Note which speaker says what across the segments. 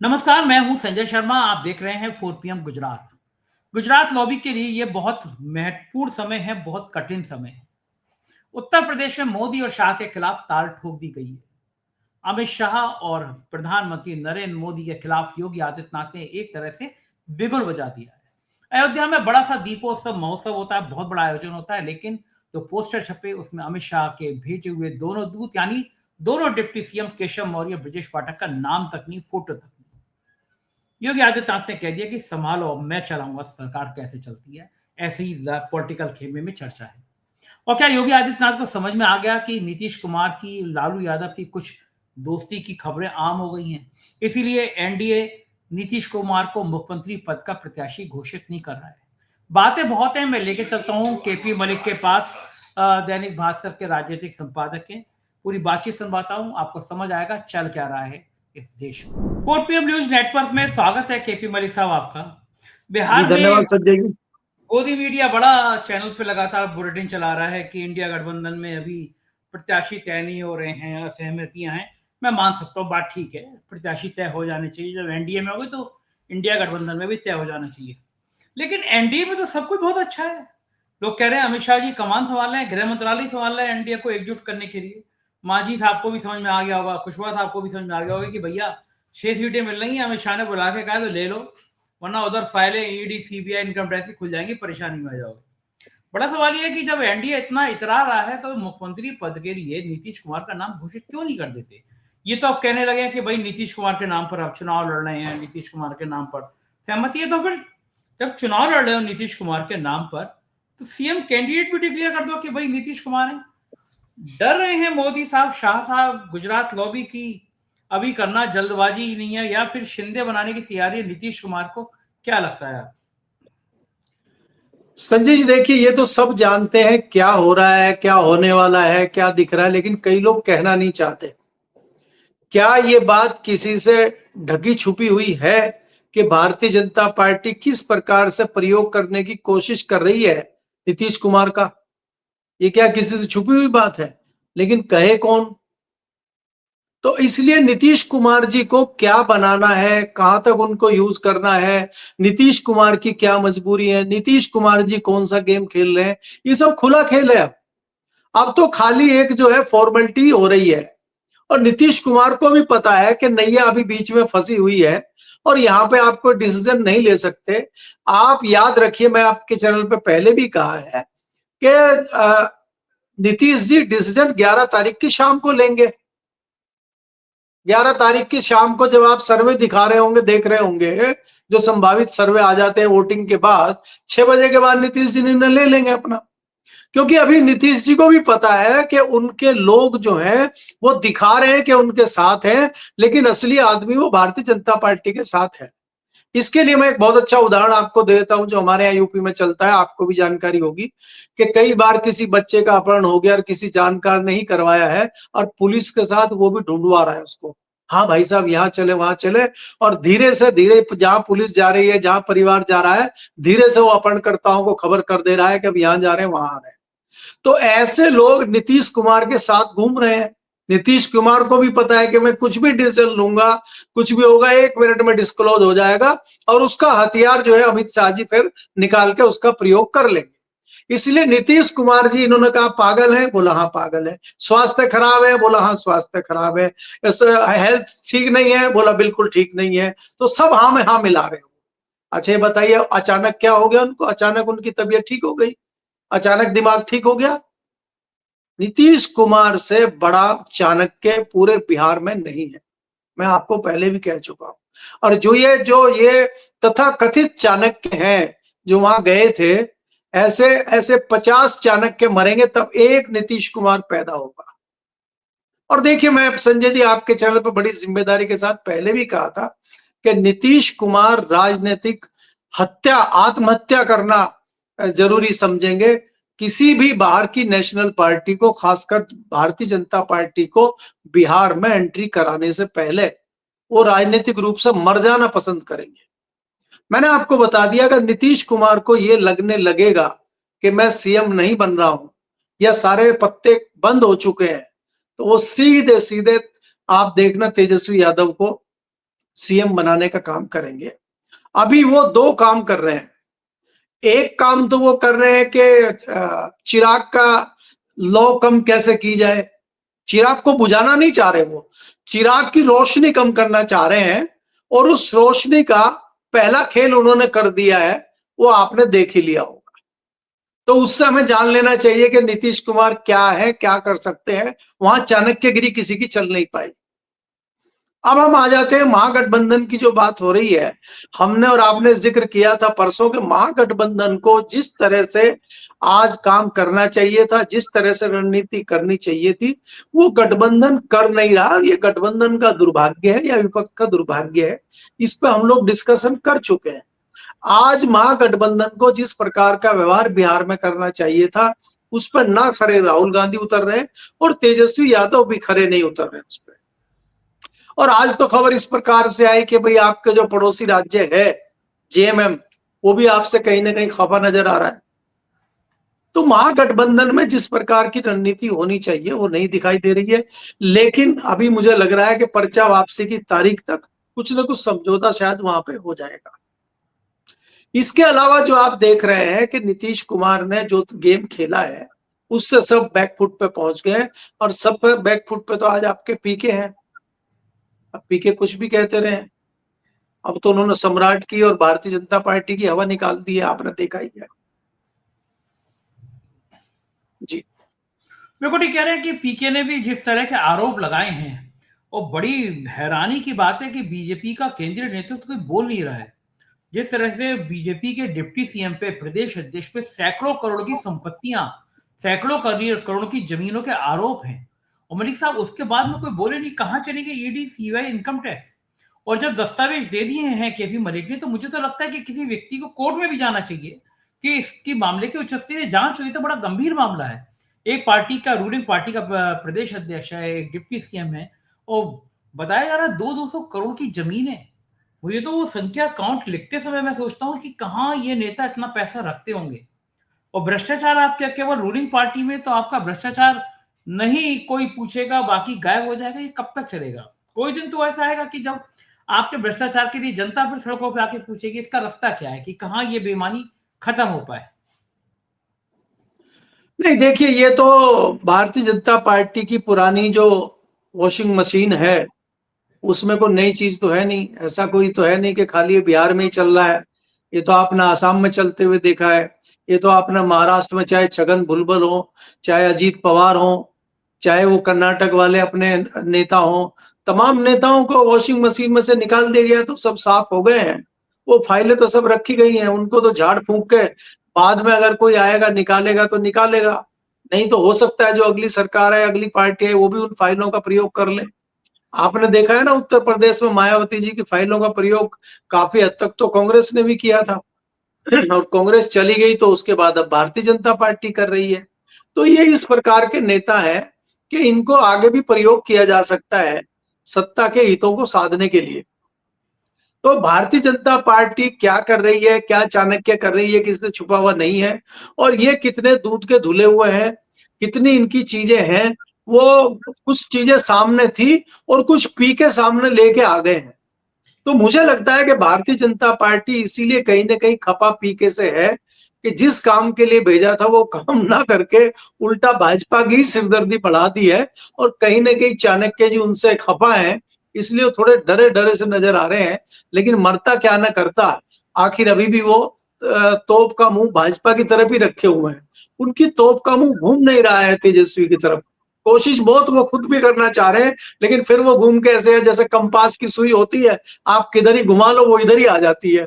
Speaker 1: नमस्कार, मैं हूं संजय शर्मा। आप देख रहे हैं 4 पीएम गुजरात। गुजरात लॉबी के लिए ये बहुत महत्वपूर्ण समय है, बहुत कठिन समय है। उत्तर प्रदेश में मोदी और शाह के खिलाफ ताल ठोक दी गई है। अमित शाह और प्रधानमंत्री नरेंद्र मोदी के खिलाफ योगी आदित्यनाथ ने एक तरह से बिगुल बजा दिया है। अयोध्या में बड़ा सा दीपोत्सव महोत्सव होता है, बहुत बड़ा आयोजन होता है, लेकिन जो पोस्टर छपे उसमें अमित शाह के भेजे हुए दोनों दूत यानी दोनों डिप्टी सीएम केशव मौर्य, ब्रजेश पाठक का नाम तक नहीं, फोटो तक नहीं। योगी आदित्यनाथ ने कह दिया कि संभालो, मैं चलाऊंगा सरकार कैसे चलती है। ऐसे ही पॉलिटिकल खेमे में चर्चा है। और क्या योगी आदित्यनाथ को समझ में आ गया कि नीतीश कुमार की, लालू यादव की कुछ दोस्ती की खबरें आम हो गई हैं, इसीलिए एनडीए नीतीश कुमार को मुख्यमंत्री पद का प्रत्याशी घोषित नहीं कर रहा है। बातें बहुत हैं, मैं लेके चलता हूं केपी मलिक के पास। दैनिक भास्कर के राजनीतिक संपादक हैं। पूरी बातचीत सुनवाता हूं, आपको समझ आएगा चल क्या रहा है इस देश में। 4 पीएम न्यूज नेटवर्क में स्वागत है केपी मलिक साहब आपका।
Speaker 2: जी
Speaker 1: बिहार में
Speaker 2: धन्यवाद संजय जी।
Speaker 1: गोदी मीडिया बड़ा चैनल पे लगातार बुलेटिन चला रहा है कि इंडिया गठबंधन में अभी प्रत्याशी तय नहीं हो रहे हैं, असहमतियां हैं। मैं मान सकता हूँ, बात ठीक है, प्रत्याशी तय हो जाने चाहिए। जब एनडीए में हो गए तो इंडिया गठबंधन में भी तय हो जाना चाहिए। लेकिन एनडीए में तो सब कुछ बहुत अच्छा है। लोग कह रहे हैं अमित शाह जी कमान संभाल रहे हैं, गृह मंत्रालय संभाल रहे हैं एनडीए को एकजुट करने के लिए। मांझी साहब को भी समझ में आ गया होगा, कुशवाहा साहब को भी समझ में आ गया होगा कि भैया 6 सीटें मिल रही हैं, अमित शाह ने बुला के कहा तो ले लो, वरना उधर फाइलें ईडी सीबीआई इनकम टैक्स की खुल जाएंगी, परेशानी में आ जाओगे। बड़ा सवाल यह है कि जब एनडीए इतना इतरा रहा है तो मुख्यमंत्री पद के लिए नीतीश कुमार का नाम घोषित क्यों नहीं कर देते। ये तो अब कहने लगे कि भाई नीतीश कुमार के नाम पर आप चुनाव लड़ रहे हैं, नीतीश कुमार के नाम पर सहमति है, तो फिर जब चुनाव लड़ रहे हो नीतीश कुमार के नाम पर तो सीएम कैंडिडेट भी डिक्लेयर कर दो कि भाई नीतीश कुमार है। डर रहे हैं मोदी साहब, शाह साहब, गुजरात लॉबी की अभी करना जल्दबाजी ही नहीं है, या फिर शिंदे बनाने की तैयारी है नीतीश कुमार को? क्या लगता है आप?
Speaker 2: संजय जी देखिए, ये तो सब जानते हैं क्या हो रहा है, क्या होने वाला है, क्या दिख रहा है, लेकिन कई लोग कहना नहीं चाहते। क्या ये बात किसी से ढकी छुपी हुई है कि भारतीय जनता पार्टी किस प्रकार से प्रयोग करने की कोशिश कर रही है नीतीश कुमार का? ये क्या किसी से छुपी हुई बात है? लेकिन कहे कौन? तो इसलिए नीतीश कुमार जी को क्या बनाना है, कहां तक उनको यूज करना है, नीतीश कुमार की क्या मजबूरी है, नीतीश कुमार जी कौन सा गेम खेल रहे हैं, ये सब खुला खेल है। अब तो खाली एक जो है फॉर्मेलिटी हो रही है। और नीतीश कुमार को भी पता है कि नैया अभी बीच में फंसी हुई है और यहाँ पे आप कोई डिसीजन नहीं ले सकते। आप याद रखिए, मैं आपके चैनल पे पहले भी कहा है कि नीतीश जी डिसीजन 11 तारीख की शाम को लेंगे। 11 तारीख की शाम को जब आप सर्वे दिखा रहे होंगे, देख रहे होंगे, जो संभावित सर्वे आ जाते हैं वोटिंग के बाद, 6 बजे के बाद नीतीश जी निर्णय ले लेंगे अपना। क्योंकि अभी नीतीश जी को भी पता है कि उनके लोग जो हैं वो दिखा रहे हैं कि उनके साथ हैं, लेकिन असली आदमी वो भारतीय जनता पार्टी के साथ है। इसके लिए मैं एक बहुत अच्छा उदाहरण आपको देता हूं, जो हमारे यहाँ यूपी में चलता है, आपको भी जानकारी होगी कि कई बार किसी बच्चे का अपहरण हो गया और किसी जानकार ने ही करवाया है और पुलिस के साथ वो भी ढूंढवा रहा है उसको। हाँ भाई साहब, यहाँ चले वहां चले, और धीरे से धीरे जहां पुलिस जा रही है, जहां परिवार जा रहा है, धीरे से वो अपहरणकर्ताओं को खबर कर दे रहा है कि अब यहाँ जा रहे हैं, वहां आ रहे हैं। तो ऐसे लोग नीतीश कुमार के साथ घूम रहे हैं। नीतीश कुमार को भी पता है कि मैं कुछ भी डिसीजन लूंगा, कुछ भी होगा 1 मिनट में डिस्क्लोज हो जाएगा, और उसका हथियार जो है अमित शाह जी फिर निकाल के उसका प्रयोग कर लेंगे। इसलिए नीतीश कुमार जी, इन्होंने कहा पागल है, बोला हाँ पागल है। स्वास्थ्य खराब है, बोला हाँ स्वास्थ्य खराब है। हेल्थ ठीक नहीं है, बोला बिल्कुल ठीक नहीं है। तो सब हाँ में हाँ मिला रहे हो। अच्छा ये बताइए, अचानक क्या हो गया उनको? अचानक उनकी तबीयत ठीक हो गई, अचानक दिमाग ठीक हो गया? नीतीश कुमार से बड़ा चाणक्य पूरे बिहार में नहीं है, मैं आपको पहले भी कह चुका हूं। और जो ये तथाकथित चाणक्य हैं जो वहां गए थे, ऐसे ऐसे 50 चाणक्य मरेंगे तब एक नीतीश कुमार पैदा होगा। और देखिए, मैं संजय जी आपके चैनल पर बड़ी जिम्मेदारी के साथ पहले भी कहा था कि नीतीश कुमार राजनीतिक हत्या, आत्महत्या करना जरूरी समझेंगे। किसी भी बाहर की नेशनल पार्टी को, खासकर भारतीय जनता पार्टी को बिहार में एंट्री कराने से पहले वो राजनीतिक रूप से मर जाना पसंद करेंगे। मैंने आपको बता दिया, अगर नीतीश कुमार को ये लगने लगेगा कि मैं सीएम नहीं बन रहा हूं या सारे पत्ते बंद हो चुके हैं, तो वो सीधे सीधे आप देखना तेजस्वी यादव को सीएम बनाने का काम करेंगे। अभी वो 2 काम कर रहे हैं। एक काम तो वो कर रहे हैं कि चिराग का लौ कम कैसे की जाए। चिराग को बुझाना नहीं चाह रहे वो, चिराग की रोशनी कम करना चाह रहे हैं और उस रोशनी का पहला खेल उन्होंने कर दिया है, वो आपने देख ही लिया होगा। तो उससे हमें जान लेना चाहिए कि नीतीश कुमार क्या है, क्या कर सकते हैं। वहां चाणक्यगिरी किसी की चल नहीं पाई। अब हम आ जाते हैं महागठबंधन की जो बात हो रही है, हमने और आपने जिक्र किया था परसों के महागठबंधन को जिस तरह से आज काम करना चाहिए था, जिस तरह से रणनीति करनी चाहिए थी, वो गठबंधन कर नहीं रहा। ये गठबंधन का दुर्भाग्य है या विपक्ष का दुर्भाग्य है, इस पे हम लोग डिस्कशन कर चुके हैं। आज महागठबंधन को जिस प्रकार का व्यवहार बिहार में करना चाहिए था, उस पर ना खरे राहुल गांधी उतर रहे हैं और तेजस्वी यादव भी खरे नहीं उतर रहे उस पर। और आज तो खबर इस प्रकार से आई कि भाई आपके जो पड़ोसी राज्य है जेएमएम, वो भी आपसे कहीं ना कहीं खफा नजर आ रहा है। तो महागठबंधन में जिस प्रकार की रणनीति होनी चाहिए वो नहीं दिखाई दे रही है। लेकिन अभी मुझे लग रहा है कि पर्चा वापसी की तारीख तक कुछ ना कुछ समझौता शायद वहां पे हो जाएगा। इसके अलावा जो आप देख रहे हैं कि नीतीश कुमार ने जो गेम खेला है, उससे सब बैकफुट पे पहुंच गए और सब बैकफुट पे तो आज आपके पीके हैं। अब पीके कुछ भी कहते रहे, अब तो उन्होंने सम्राट की और भारतीय जनता पार्टी की हवा निकाल दी है, आपने देखा ही है। जी।
Speaker 1: मेरे को ठीक कह रहे हैं कि पीके ने भी जिस तरह के आरोप लगाए हैं, और बड़ी हैरानी की बात है कि बीजेपी का केंद्रीय नेतृत्व कोई बोल नहीं रहा है। जिस तरह से बीजेपी के डिप्टी सीएम पे, प्रदेश अध्यक्ष पे सैकड़ों करोड़ की संपत्तियां, सैकड़ों करोड़ की जमीनों के आरोप हैं, और मलिक साहब उसके बाद में कोई बोले नहीं। कहां चली गई ईडी, सीबीआई, इनकम टैक्स? और जब दस्तावेज दे दिए हैं केपी मलिक ने, तो मुझे तो लगता है कि किसी व्यक्ति को कोर्ट में भी जाना चाहिए कि इसकी मामले की उच्च स्तरीय जांच हुई। तो बड़ा गंभीर मामला है। एक पार्टी का, रूलिंग पार्टी का प्रदेश अध्यक्ष है, एक डिप्टी सीएम है, और बताया जा रहा है 200 करोड़ की जमीन है। मुझे तो वो संख्या काउंट लिखते समय मैं सोचता हूँ कि कहाँ ये नेता इतना पैसा रखते होंगे। और भ्रष्टाचार आपके केवल रूलिंग पार्टी में, तो आपका भ्रष्टाचार नहीं कोई पूछेगा, बाकी गायब हो जाएगा। ये कब तक चलेगा? कोई दिन तो ऐसा आएगा कि जब आपके भ्रष्टाचार के लिए जनता फिर सड़कों पे आके पूछेगी इसका रास्ता क्या है, कि कहाँ ये बेईमानी खत्म हो पाए।
Speaker 2: नहीं, देखिए ये तो भारतीय जनता पार्टी की पुरानी जो वॉशिंग मशीन है, उसमें कोई नई चीज तो है नहीं। ऐसा कोई तो है नहीं कि खाली ये बिहार में ही चल रहा है। ये तो आपने आसाम में चलते हुए देखा है। ये तो आपने महाराष्ट्र में, चाहे छगन भुजबल हो, चाहे अजीत पवार हो, चाहे वो कर्नाटक वाले अपने नेता हो, तमाम नेताओं को वॉशिंग मशीन में से निकाल दिया गया तो सब साफ हो गए हैं। वो फाइलें तो सब रखी गई हैं, उनको तो झाड़ फूंक के बाद में अगर कोई आएगा निकालेगा तो निकालेगा। नहीं तो हो सकता है जो अगली सरकार है, अगली पार्टी है, वो भी उन फाइलों का प्रयोग कर ले। आपने देखा है ना उत्तर प्रदेश में मायावती जी की फाइलों का प्रयोग काफी हद तक तो कांग्रेस ने भी किया था और कांग्रेस चली गई तो उसके बाद अब भारतीय जनता पार्टी कर रही है। तो ये इस प्रकार के नेता है कि इनको आगे भी प्रयोग किया जा सकता है सत्ता के हितों को साधने के लिए। तो भारतीय जनता पार्टी क्या कर रही है, क्या चाणक्य कर रही है, किससे छुपा हुआ नहीं है। और ये कितने दूध के धुले हुए हैं, कितनी इनकी चीजें हैं, वो कुछ चीजें सामने थी और कुछ पी के सामने लेके आ गए हैं। तो मुझे लगता है कि भारतीय जनता पार्टी इसीलिए कहीं ना कहीं खपा पीके से है कि जिस काम के लिए भेजा था वो काम ना करके उल्टा भाजपा की सिरदर्दी बढ़ा दी है। और कहीं ना कहीं चाणक्य जी उनसे खपा है, इसलिए वो थोड़े डरे डरे से नजर आ रहे हैं। लेकिन मरता क्या ना करता, आखिर अभी भी वो तोप का मुंह भाजपा की तरफ ही रखे हुए हैं। उनकी तोप का मुंह घूम नहीं रहा है तेजस्वी की तरफ। कोशिश बहुत वो खुद भी करना चाह रहे हैं, लेकिन फिर वो घूम के ऐसे है जैसे कंपास की सुई होती है, आप किधर ही घुमा लो वो इधर ही आ जाती है।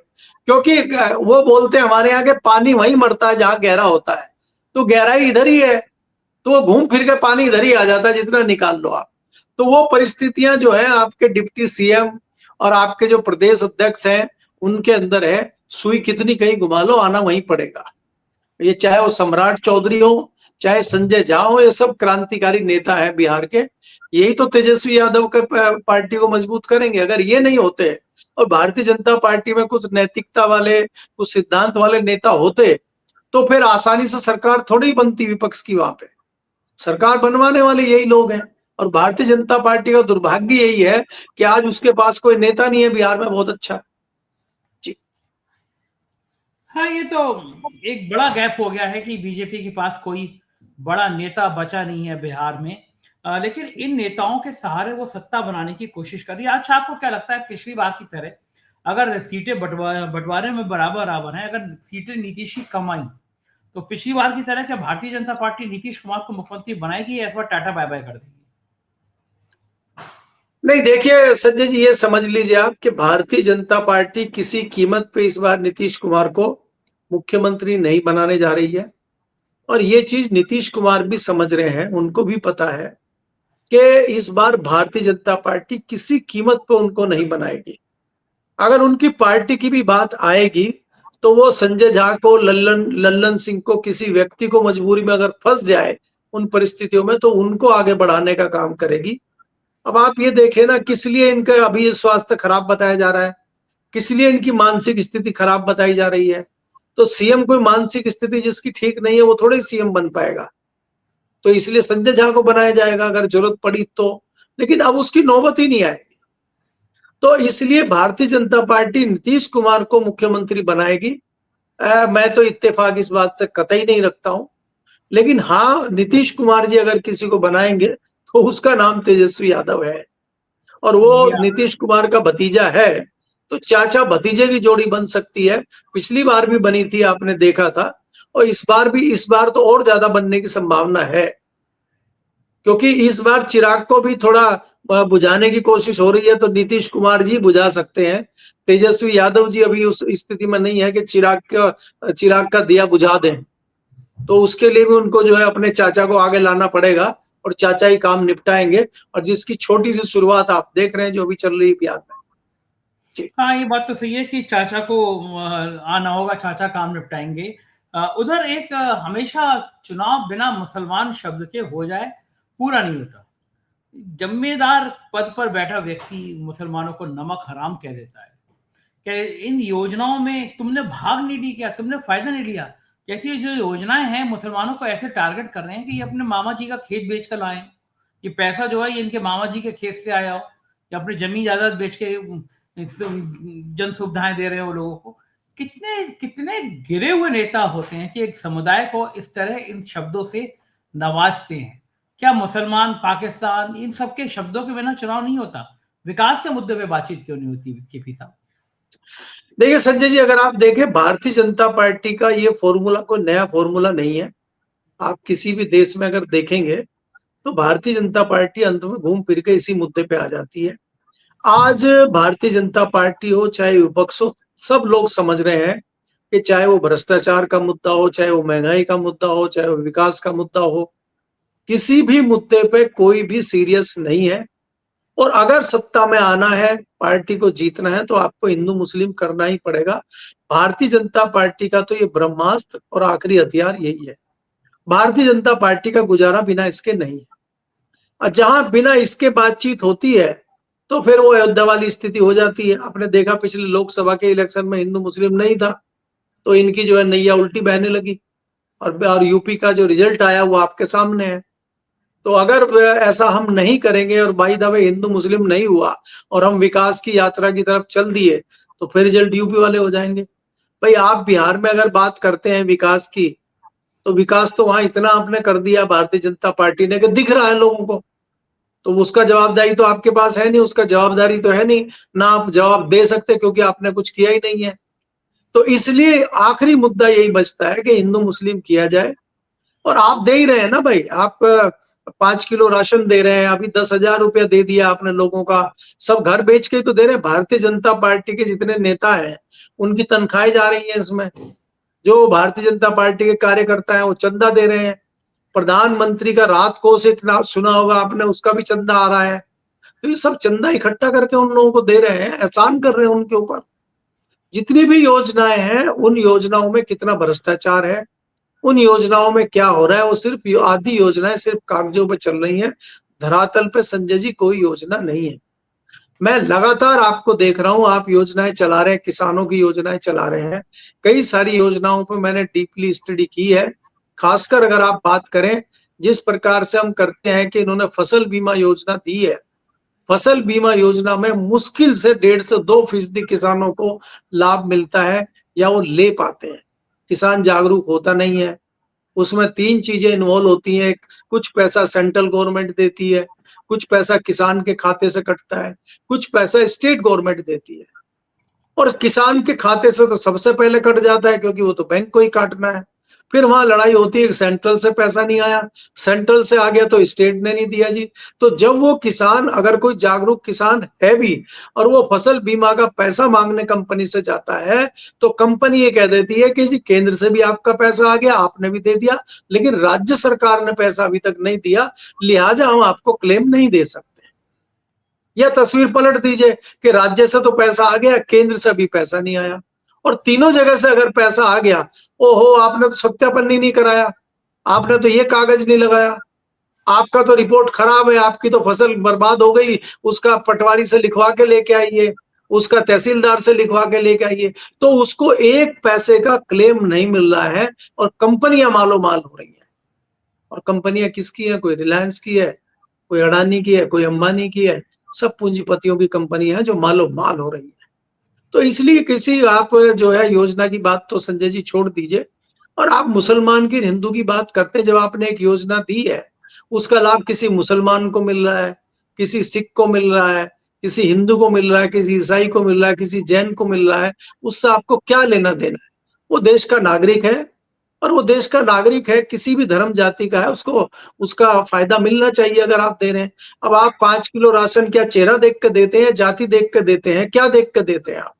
Speaker 2: क्योंकि वो बोलते हैं हमारे यहाँ के पानी वहीं मरता है जहां गहरा होता है, तो गहराई इधर ही है, तो वो घूम फिर के पानी इधर ही आ जाता है जितना निकाल लो आप। तो वो परिस्थितियां जो है आपके डिप्टी सीएम और आपके जो प्रदेश अध्यक्ष हैं उनके अंदर है। सुई कितनी कहीं घुमा लो, आना वहीं पड़ेगा। ये चाहे वो सम्राट चौधरी हो, चाहे संजय झा हो, ये सब क्रांतिकारी नेता है बिहार के। यही तो तेजस्वी यादव के पार्टी को मजबूत करेंगे। अगर ये नहीं होते और भारतीय जनता पार्टी में कुछ नैतिकता वाले, कुछ सिद्धांत वाले नेता होते, तो फिर आसानी से सरकार थोड़ी ही बनती विपक्ष की। वहां पे सरकार बनवाने वाले यही लोग हैं और भारतीय जनता पार्टी का दुर्भाग्य यही है कि आज उसके पास कोई नेता नहीं है बिहार में बहुत अच्छा। जी।
Speaker 1: हाँ, ये तो एक बड़ा गैप हो गया है कि बीजेपी के पास कोई बड़ा नेता बचा नहीं है बिहार में। लेकिन इन नेताओं के सहारे वो सत्ता बनाने की कोशिश कर रही है। अच्छा, आपको क्या लगता है पिछली बार की तरह अगर सीटें बंटवारे में बराबर हैं, अगर सीटें नीतीश की कम आई, तो पिछली बार की तरह क्या भारतीय जनता पार्टी नीतीश कुमार को मुख्यमंत्री बनाएगी या इस बार टाटा बाय बाय कर देगी?
Speaker 2: नहीं, देखिए संजय जी, ये समझ लीजिए आप कि भारतीय जनता पार्टी किसी कीमत पे इस बार नीतीश कुमार को मुख्यमंत्री नहीं बनाने जा रही है। और ये चीज नीतीश कुमार भी समझ रहे हैं, उनको भी पता है कि इस बार भारतीय जनता पार्टी किसी कीमत पे उनको नहीं बनाएगी। अगर उनकी पार्टी की भी बात आएगी तो वो संजय झा को, लल्लन सिंह को, किसी व्यक्ति को मजबूरी में अगर फंस जाए उन परिस्थितियों में, तो उनको आगे बढ़ाने का काम करेगी। अब आप ये देखें ना, किस लिए इनका अभी स्वास्थ्य खराब बताया जा रहा है, किस लिए इनकी मानसिक स्थिति खराब बताई जा रही है। तो सीएम कोई मानसिक स्थिति जिसकी ठीक नहीं है वो थोड़े सीएम बन पाएगा। तो इसलिए संजय झा को बनाया जाएगा अगर जरूरत पड़ी तो, लेकिन अब उसकी नौबत ही नहीं आएगी। तो इसलिए भारतीय जनता पार्टी नीतीश कुमार को मुख्यमंत्री बनाएगी। मैं तो इत्तेफाक इस बात से कतई नहीं रखता हूं। लेकिन हाँ, नीतीश कुमार जी अगर किसी को बनाएंगे तो उसका नाम तेजस्वी यादव है, और वो
Speaker 1: या
Speaker 2: नीतीश कुमार का भतीजा है। तो चाचा भतीजे की जोड़ी बन सकती है। पिछली बार भी बनी थी, आपने देखा था। और इस बार तो और ज्यादा बनने की संभावना है, क्योंकि इस बार चिराग को भी थोड़ा बुझाने की कोशिश हो रही है, तो नीतीश कुमार जी बुझा सकते हैं। तेजस्वी यादव जी अभी उस स्थिति में नहीं है कि चिराग का दिया बुझा दें। तो उसके लिए भी उनको जो है अपने चाचा को आगे लाना पड़ेगा, और चाचा ही काम निपटाएंगे। और जिसकी छोटी सी शुरुआत आप देख रहे हैं जो अभी चल रही है बिहार में। जी।
Speaker 1: हाँ, ये बात तो सही है कि चाचा को आना होगा, चाचा काम निपटाएंगे। उधर एक हमेशा चुनाव बिना मुसलमान शब्द के हो जाए पूरा नहीं होता। जिम्मेदार पद पर बैठा व्यक्ति मुसलमानों को नमक हराम कह देता है कि इन योजनाओं में तुमने भाग नहीं ली, क्या तुमने फायदा नहीं लिया। जैसे ये जो योजनाएं हैं मुसलमानों को ऐसे टारगेट कर रहे हैं कि ये अपने मामा जी का खेत बेच कर लाए, ये पैसा जो है ये इनके मामा जी के खेत से आया हो, या अपनी जमीन जायदाद बेच के जन सुविधाएं दे रहे हो लोगों को। कितने कितने गिरे हुए नेता होते हैं कि एक समुदाय को इस तरह इन शब्दों से नवाजते हैं। क्या मुसलमान, पाकिस्तान, इन सब के शब्दों के बिना चुनाव नहीं होता? विकास के मुद्दे पे बातचीत क्यों नहीं होती केपी साहब?
Speaker 2: देखिए संजय जी, अगर आप देखें भारतीय जनता पार्टी का ये फॉर्मूला कोई नया फॉर्मूला नहीं है। आप किसी भी देश में अगर देखेंगे तो भारतीय जनता पार्टी अंत में घूम फिर के इसी मुद्दे पे आ जाती है। आज भारतीय जनता पार्टी हो चाहे विपक्ष हो, सब लोग समझ रहे हैं कि चाहे वो भ्रष्टाचार का मुद्दा हो, चाहे वो महंगाई का मुद्दा हो, चाहे वो विकास का मुद्दा हो, किसी भी मुद्दे पे कोई भी सीरियस नहीं है। और अगर सत्ता में आना है, पार्टी को जीतना है, तो आपको हिंदू मुस्लिम करना ही पड़ेगा। भारतीय जनता पार्टी का तो ये ब्रह्मास्त्र और आखिरी हथियार यही है। भारतीय जनता पार्टी का गुजारा बिना इसके नहीं है। और जहां बिना इसके बातचीत होती है तो फिर वो अयोध्या वाली स्थिति हो जाती है। आपने देखा पिछले लोकसभा के इलेक्शन में हिंदू मुस्लिम नहीं था, तो इनकी जो है नैया उल्टी बहने लगी। और यूपी का जो रिजल्ट आया वो आपके सामने है। तो अगर ऐसा हम नहीं करेंगे और बाई द वे हिंदू मुस्लिम नहीं हुआ और हम विकास की यात्रा की तरफ चल दिए, तो फिर रिजल्ट यूपी वाले हो जाएंगे। भाई, आप बिहार में अगर बात करते हैं विकास की, तो विकास तो वहां इतना आपने कर दिया भारतीय जनता पार्टी ने कि दिख रहा है लोगों को। तो उसका जवाबदारी तो आपके पास है नहीं, उसका जवाबदारी तो है नहीं, ना आप जवाब दे सकते क्योंकि आपने कुछ किया ही नहीं है। तो इसलिए आखिरी मुद्दा यही बचता है कि हिंदू मुस्लिम किया जाए। और आप दे ही रहे हैं ना भाई, आप 5 किलो राशन दे रहे हैं, अभी 10,000 रुपया दे दिया आपने लोगों का। सब घर बेच के तो दे रहे हैं। भारतीय जनता पार्टी के जितने नेता हैं उनकी तनख्वाहें जा रही है इसमें। जो भारतीय जनता पार्टी के कार्यकर्ता है वो चंदा दे रहे हैं। प्रधानमंत्री का रात कोष एक सुना होगा आपने, उसका भी चंदा आ रहा है। तो ये सब चंदा इकट्ठा करके उन लोगों को दे रहे हैं, एहसान कर रहे हैं उनके ऊपर। जितनी भी योजनाएं हैं उन योजनाओं में कितना भ्रष्टाचार है, उन योजनाओं में क्या हो रहा है, वो सिर्फ आधी योजनाएं सिर्फ कागजों पे चल रही हैं। धरातल पे संजय जी कोई योजना नहीं है। मैं लगातार आपको देख रहा हूं, आप योजनाएं चला रहे हैं, किसानों की योजनाएं चला रहे हैं। कई सारी योजनाओं पे मैंने डीपली स्टडी की है। खासकर अगर आप बात करें जिस प्रकार से हम करते हैं कि इन्होंने फसल बीमा योजना दी है, फसल बीमा योजना में मुश्किल से 1.5 से 2% किसानों को लाभ मिलता है या वो ले पाते हैं। किसान जागरूक होता नहीं है। उसमें 3 चीजें इन्वॉल्व होती हैं, कुछ पैसा सेंट्रल गवर्नमेंट देती है, कुछ पैसा किसान के खाते से कटता है, कुछ पैसा स्टेट गवर्नमेंट देती है। और किसान के खाते से तो सबसे पहले कट जाता है, क्योंकि वो तो बैंक को ही काटना है। फिर वहां लड़ाई होती है, सेंट्रल से पैसा नहीं आया, सेंट्रल से आ गया तो स्टेट ने नहीं दिया जी। तो जब वो किसान, अगर कोई जागरूक किसान है भी और वो फसल बीमा का पैसा मांगने कंपनी से जाता है, तो कंपनी ये कह देती है कि जी केंद्र से भी आपका पैसा आ गया, आपने भी दे दिया, लेकिन राज्य सरकार ने पैसा अभी तक नहीं दिया, लिहाजा हम आपको क्लेम नहीं दे सकते। या तस्वीर पलट दीजिए कि राज्य से तो पैसा आ गया, केंद्र से भी पैसा नहीं आया, और तीनों जगह से अगर पैसा आ गया, ओहो आपने तो सत्यापन ही नहीं कराया, आपने तो ये कागज नहीं लगाया, आपका तो रिपोर्ट खराब है, आपकी तो फसल बर्बाद हो गई, उसका पटवारी से लिखवा के लेके आइए, उसका तहसीलदार से लिखवा के लेके आइए। तो उसको एक पैसे का क्लेम नहीं मिल रहा है और कंपनियां मालो माल हो रही है। और कंपनियां किसकी है? कोई रिलायंस की है, कोई अडानी की है, कोई अंबानी की है, सब पूंजीपतियों की कंपनी है जो मालो माल हो रही है। तो इसलिए किसी आप जो है योजना की बात तो संजय जी छोड़ दीजिए, और आप मुसलमान की हिंदू की बात करते हैं। जब आपने एक योजना दी है, उसका लाभ किसी मुसलमान को मिल रहा है, किसी सिख को मिल रहा है, किसी हिंदू को मिल रहा है, किसी ईसाई को मिल रहा है, किसी जैन को मिल रहा है, उससे आपको क्या लेना देना है? वो देश का नागरिक है, और वो देश का नागरिक है, किसी भी धर्म जाति का है, उसको उसका फायदा मिलना चाहिए अगर आप दे रहे हैं। अब आप 5 किलो राशन क्या चेहरा देख के देते हैं, जाति देख के देते हैं, क्या देख के देते हैं आप?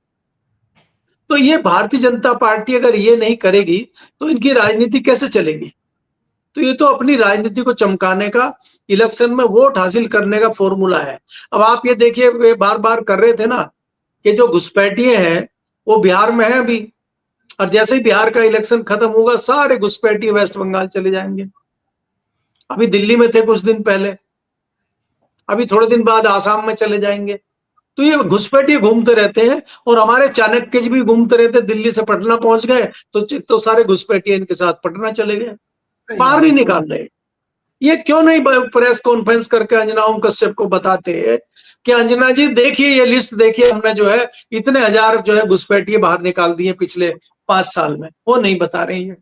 Speaker 2: तो ये भारतीय जनता पार्टी अगर ये नहीं करेगी, तो इनकी राजनीति कैसे चलेगी? तो ये तो अपनी राजनीति को चमकाने का, इलेक्शन में वोट हासिल करने का फॉर्मूला है। अब आप ये देखिए, वे बार-बार कर रहे थे ना कि जो घुसपैठिए हैं, वो बिहार में है अभी, और जैसे ही बिहार का इलेक्शन खत्म होगा, सारे घुसपैठिए वेस्ट बंगाल चले जाएंगे। अभी दिल्ली में थे कुछ दिन पहले, अभी थोड़े दिन बाद आसाम में चले जाएंगे। तो ये घुसपैठिए घूमते रहते हैं, और हमारे चाणक्य जी भी घूमते रहते, दिल्ली से पटना पहुंच गए तो सारे घुसपैठिए इनके साथ पटना चले गए,
Speaker 1: सही
Speaker 2: बाहर
Speaker 1: बात
Speaker 2: नहीं
Speaker 1: है।
Speaker 2: निकाल रहे। ये क्यों नहीं प्रेस कॉन्फ्रेंस करके अंजना ओम कश्यप को बताते हैं कि अंजना जी देखिए, ये लिस्ट देखिए, हमने जो है इतने हजार जो है घुसपैठिए बाहर निकाल दिए पिछले 5 साल में। वो नहीं बता रही है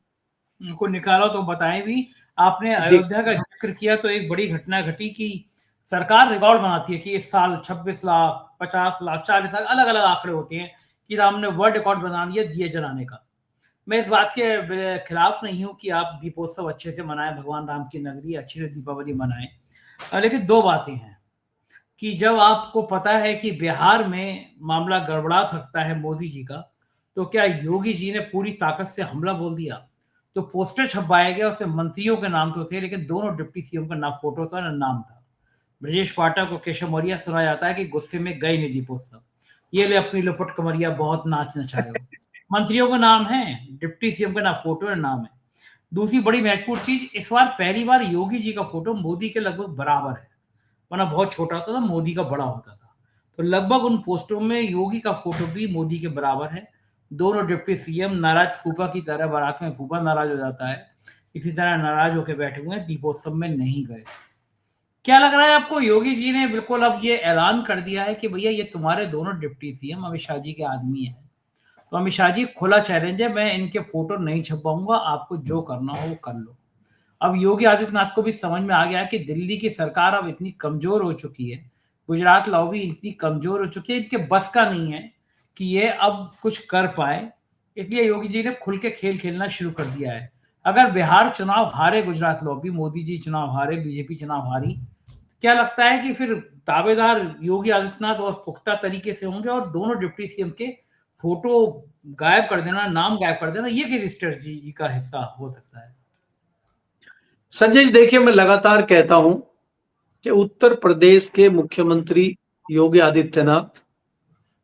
Speaker 1: उनको निकालो तो बताएं भी। आपने
Speaker 2: जी।
Speaker 1: अयोध्या का जिक्र किया तो एक बड़ी घटना घटी कि सरकार रिकॉर्ड बनाती है कि इस साल 26 लाख, 50 लाख, 40 लाख, अलग अलग आंकड़े होते हैं कि राम ने वर्ल्ड रिकॉर्ड बना दिया दिए जलाने का। मैं इस बात के खिलाफ नहीं हूं कि आप दीपोत्सव अच्छे से मनाएं, भगवान राम की नगरी अच्छे से दीपावली मनाएं, लेकिन दो बातें हैं कि जब आपको पता है कि बिहार में मामला गड़बड़ा सकता है मोदी जी का, तो क्या योगी जी ने पूरी ताकत से हमला बोल दिया? तो पोस्टर छपवाया गया, उसमें मंत्रियों के नाम तो थे, लेकिन दोनों डिप्टी सीएम का ना फोटो था ना नाम था। ब्रजेश पाठक और केशव मौर्य सुना जाता है कि गुस्से में गए नहीं दीपोत्सव, ये ले अपनी लुपट कमरिया बहुत नाच नचाए हो। मंत्रियों का नाम है, डिप्टी सीएम का ना फोटो ना नाम है। दूसरी बड़ी महत्वपूर्ण चीज, इस बार पहली बार योगी जी का फोटो मोदी के लगभग बराबर है, वरना बहुत छोटा होता था, मोदी का बड़ा होता था। तो लगभग उन पोस्टरों में योगी का फोटो भी मोदी के बराबर है। दोनों डिप्टी सीएम नाराज फूफा की तरह, बारात में फूफा नाराज हो जाता है, इसी तरह नाराज होकर बैठे हुए हैं, दीपोत्सव में नहीं गए। क्या लग रहा है आपको? योगी जी ने बिल्कुल अब ये ऐलान कर दिया है कि भैया ये तुम्हारे दोनों डिप्टी सीएम अमित शाह जी के आदमी हैं, तो अमित शाह जी खुला चैलेंज है, मैं इनके फोटो नहीं छपवाऊंगा, आपको जो करना हो वो कर लो। अब योगी आदित्यनाथ को भी समझ में आ गया कि दिल्ली की सरकार अब इतनी कमजोर हो चुकी है, गुजरात लॉबी इतनी कमजोर हो चुकी है, इनके बस का नहीं है कि ये अब कुछ कर पाए। इसलिए योगी जी ने खुल के खेल खेलना शुरू कर दिया है। अगर बिहार चुनाव हारे गुजरात लॉबी, मोदी जी चुनाव हारे, बीजेपी चुनाव हारी, क्या लगता है कि फिर दावेदार योगी आदित्यनाथ और पुख्ता तरीके से होंगे और दोनों डिप्टी सीएम के फोटो गायब कर देना, नाम गायब कर देना, ये किस स्ट्रेटजी का हिस्सा हो सकता है?
Speaker 2: संजय जी देखिए, मैं लगातार कहता हूं कि उत्तर प्रदेश के मुख्यमंत्री योगी आदित्यनाथ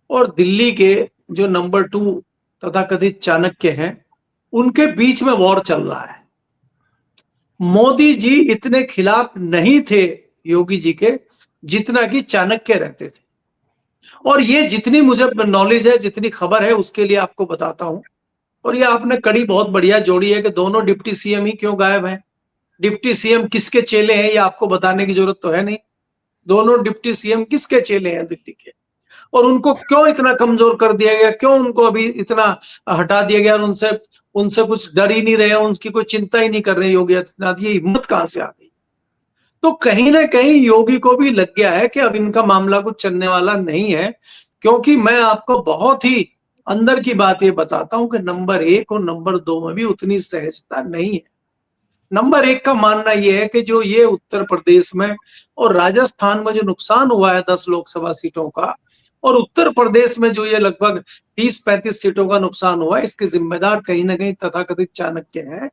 Speaker 2: और दिल्ली के जो नंबर 2 तथाकथित चाणक्य हैं, उनके बीच में वॉर चल रहा है। मोदी जी इतने खिलाफ नहीं थे योगी जी के जितना कि चाणक्य रहते थे। और ये जितनी मुझे नॉलेज है, जितनी खबर है, उसके लिए आपको बताता हूं। और ये आपने कड़ी बहुत बढ़िया जोड़ी है कि दोनों डिप्टी सीएम ही क्यों गायब हैं। डिप्टी सीएम किसके चेले हैं ये आपको बताने की जरूरत तो है नहीं। दोनों डिप्टी सीएम किसके चेले हैं दिल्ली के, और उनको क्यों इतना कमजोर कर दिया गया, क्यों उनको अभी इतना हटा दिया गया और उनसे उनसे कुछ डर ही नहीं रहे, उनकी कोई चिंता ही नहीं कर रहे योगी आदित्यनाथ, ये हिम्मत कहां से आ गई। तो कहीं ना कहीं योगी को भी लग गया है कि अब इनका मामला कुछ चलने वाला नहीं है, क्योंकि मैं आपको बहुत ही अंदर की बात ये बताता हूं कि नंबर 1 और नंबर 2 में भी उतनी सहजता नहीं है। नंबर 1 का मानना यह है कि जो ये उत्तर प्रदेश में और राजस्थान में जो नुकसान हुआ है 10 लोकसभा सीटों का, और उत्तर प्रदेश में जो ये लगभग 30-35 सीटों का नुकसान हुआ है, इसके जिम्मेदार कहीं ना कहीं तथाकथित चाणक्य हैं।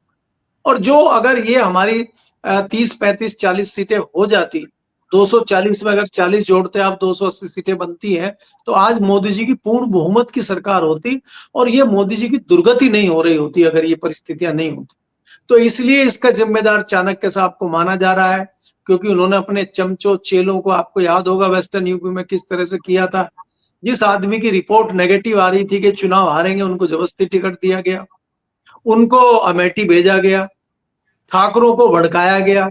Speaker 2: और जो अगर ये हमारी 30-35-40 सीटें हो जाती, 240 में अगर 40 जोड़ते आप 280 सीटें बनती हैं, तो आज मोदी जी की पूर्ण बहुमत की सरकार होती और ये मोदी जी की दुर्गति नहीं हो रही होती अगर ये परिस्थितियां नहीं होती। तो इसलिए इसका जिम्मेदार चाणक्य साहब को माना जा रहा है, क्योंकि उन्होंने अपने चमचों चेलों को, आपको याद होगा वेस्टर्न यूपी में किस तरह से किया था। जिस आदमी की रिपोर्ट नेगेटिव आ रही थी कि चुनाव हारेंगे, उनको जबरदस्ती टिकट दिया गया, उनको अमेठी भेजा गया, ठाकरों को भड़काया गया।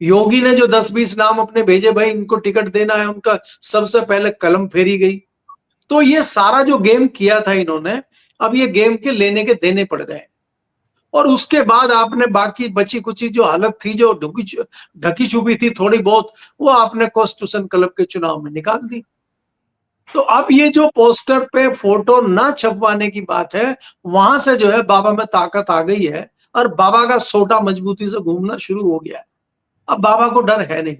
Speaker 2: योगी ने जो 10-20 नाम अपने भेजे, भाई इनको टिकट देना है, उनका सबसे पहले कलम फेरी गई। तो ये सारा जो गेम किया था इन्होंने, अब ये गेम के लेने के देने पड़ गए। और उसके बाद आपने बाकी बची कुची जो हालत थी, जो ढकी छुपी थी थोड़ी बहुत, वो आपने कॉन्स्टिट्यूशन क्लब के चुनाव में निकाल दी। तो अब ये जो पोस्टर पे फोटो ना छपवाने की बात है, वहां से जो है बाबा में ताकत आ गई है और बाबा का सोटा मजबूती से घूमना शुरू हो गया है। अब बाबा को डर है नहीं।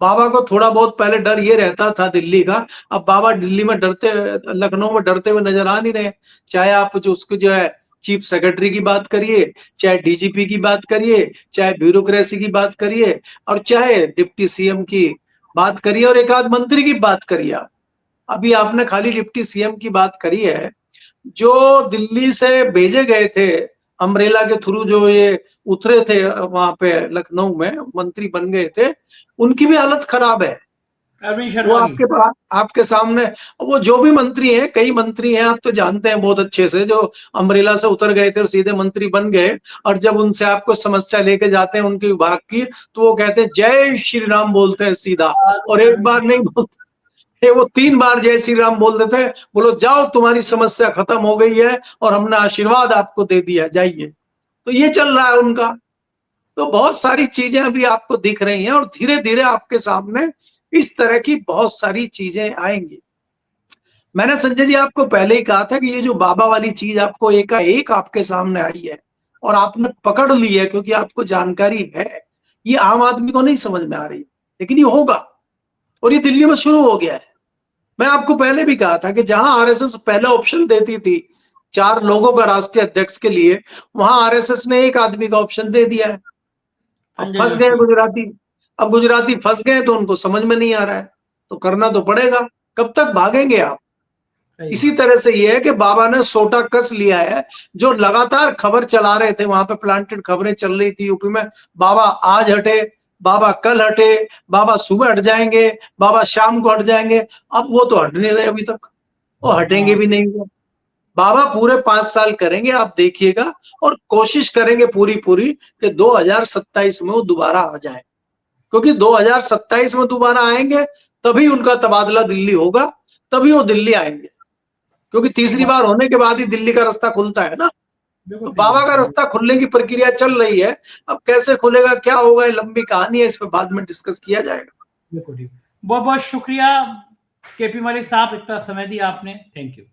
Speaker 2: बाबा को थोड़ा बहुत पहले डर ये रहता था दिल्ली का, अब बाबा दिल्ली में डरते, लखनऊ में डरते हुए नजर आ नहीं रहे। चाहे आप जो उसको जो है चीफ सेक्रेटरी की बात करिए, चाहे डीजीपी की बात करिए, चाहे ब्यूरोक्रेसी की बात करिए, और चाहे डिप्टी सीएम की बात करिए, और एक आध मंत्री की बात करिए। अभी आपने खाली डिप्टी सीएम की बात करी है, जो दिल्ली से भेजे गए थे अम्ब्रेला के थ्रू, जो ये उतरे थे वहां पे लखनऊ में, मंत्री बन गए थे, उनकी भी हालत खराब है।
Speaker 1: अरविंद
Speaker 2: वो
Speaker 1: शर्मा
Speaker 2: आपके पास, आपके सामने, वो जो भी मंत्री हैं, कई मंत्री हैं, आप तो जानते हैं बहुत अच्छे से, जो अम्ब्रेला से उतर गए थे और सीधे मंत्री बन गए, और जब उनसे आपको समस्या लेके जाते हैं उनके विभाग की, तो वो कहते हैं जय श्री राम बोलते हैं सीधा, और एक बार नहीं बोलते, वो 3 बार जय श्री राम बोल देते हैं, बोलो जाओ तुम्हारी समस्या खत्म हो गई है और हमने आशीर्वाद आपको दे दिया, जाइए। तो ये चल रहा है उनका। तो बहुत सारी चीजें अभी आपको दिख रही हैं और धीरे धीरे आपके सामने इस तरह की बहुत सारी चीजें आएंगी। मैंने संजय जी आपको पहले ही कहा था कि ये जो बाबा वाली चीज आपको एकाएक आपके सामने आई है और आपने पकड़ ली है क्योंकि आपको जानकारी है, ये आम आदमी को नहीं समझ में आ रही, लेकिन ये होगा और ये दिल्ली में शुरू हो गया है। मैं आपको पहले भी कहा था कि जहां आरएसएस पहले ऑप्शन देती थी 4 लोगों का राष्ट्रीय अध्यक्ष के लिए, वहां आरएसएस ने 1 आदमी का ऑप्शन दे दिया है। अब
Speaker 1: संजय
Speaker 2: फंस गए
Speaker 1: जोशी।
Speaker 2: गुजराती, अब गुजराती फंस गए तो उनको समझ में नहीं आ रहा है, तो करना तो पड़ेगा। कब तक भागेंगे आप?
Speaker 1: सही
Speaker 2: इसी
Speaker 1: बात।
Speaker 2: तरह से ये है कि बाबा ने सोटा कस लिया है। जो लगातार खबर चला रहे थे, वहां पे प्लांटेड खबरें चल रही थी यूपी में, बाबा आज हटे, बाबा कल हटे, बाबा सुबह हट जाएंगे, बाबा शाम को हट जाएंगे, अब वो तो हट नहीं रहे अभी तक, वो हटेंगे
Speaker 1: हाँ,
Speaker 2: भी नहीं वो। बाबा पूरे 5 साल करेंगे, आप देखिएगा, और कोशिश करेंगे पूरी पूरी कि 2027 में वो दोबारा आ जाए, क्योंकि 2027 में दोबारा आएंगे तभी उनका तबादला दिल्ली होगा, तभी वो दिल्ली आएंगे, क्योंकि
Speaker 1: सही
Speaker 2: तीसरी
Speaker 1: बात।
Speaker 2: बार होने के बाद ही दिल्ली का रास्ता खुलता है ना।
Speaker 1: बिल्कुल
Speaker 2: तो
Speaker 1: सही
Speaker 2: बाबा
Speaker 1: बात
Speaker 2: का
Speaker 1: है।
Speaker 2: रास्ता खुलने की प्रक्रिया चल रही है। अब कैसे खुलेगा, क्या होगा, ये लंबी कहानी है, इस पर बाद में डिस्कस किया जाएगा।
Speaker 1: बिल्कुल ठीक। बहुत बहुत शुक्रिया केपी मलिक साहब, इतना समय दिया आपने, थैंक यू।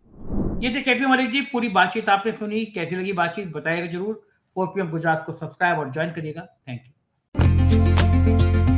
Speaker 1: ये थे केपी मलिक जी, पूरी बातचीत आपने सुनी, कैसी लगी बातचीत बताइएगा जरूर। 4 PM गुजरात को सब्सक्राइब और ज्वाइन करिएगा। Thank you.